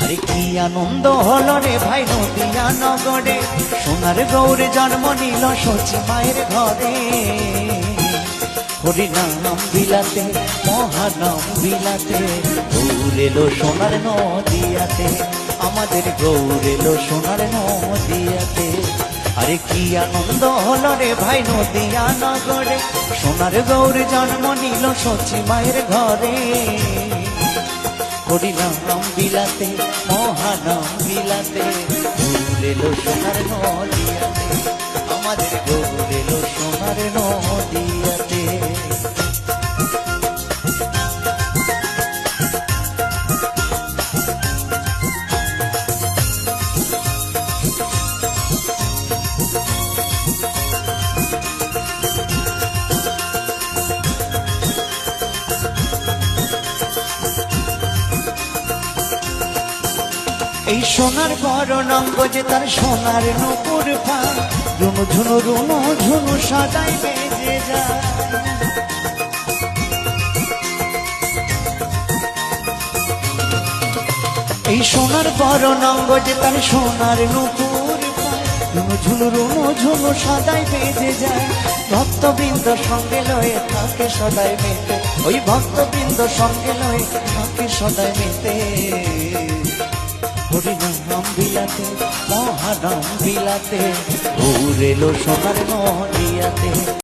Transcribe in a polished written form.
আরে কি আনন্দ হলো রে ভাই নদিয়া নগরে, সোনার গৌরে জন্ম নিল সচি মায়ের ঘরে। হরিনাম বিলাতে মহানাম বিলাতে, গৌর এলো সোনার নদিয়াতে, আমাদের গৌর এলো সোনার নদিয়াতে। আরে কি আনন্দ হলো রে ভাই নদিয়া নগরে, সোনার গৌর জন্ম নিল সচি মায়ের ঘরে। হরিনাম বিলাতে মহানাম বিলাতে, গৌর এলো সোনার নদিয়াতে, আমাদের গৌর এলো সোনার নদিয়াতে। এই সোনার বরণাঙ্গ যে তার সোনার নুপুর পায়, রুনু ঝুনু রুনু ঝুনু সাজাই বেজে যায়। এই সোনার বরণাঙ্গ যে তার সোনার নুপুর পায়, রুনু ঝুনু সাজাই বেজে যায়। ভক্তবৃন্দ সঙ্গে লয়ে থাকে সদাই মেতে, ওই ভক্তবৃন্দ সঙ্গে লয়ে থাকে সদাই মেতে। হরিনাম বিলাতে মহানাম বিলাতে, গৌর এলো সোনার নদিয়াতে।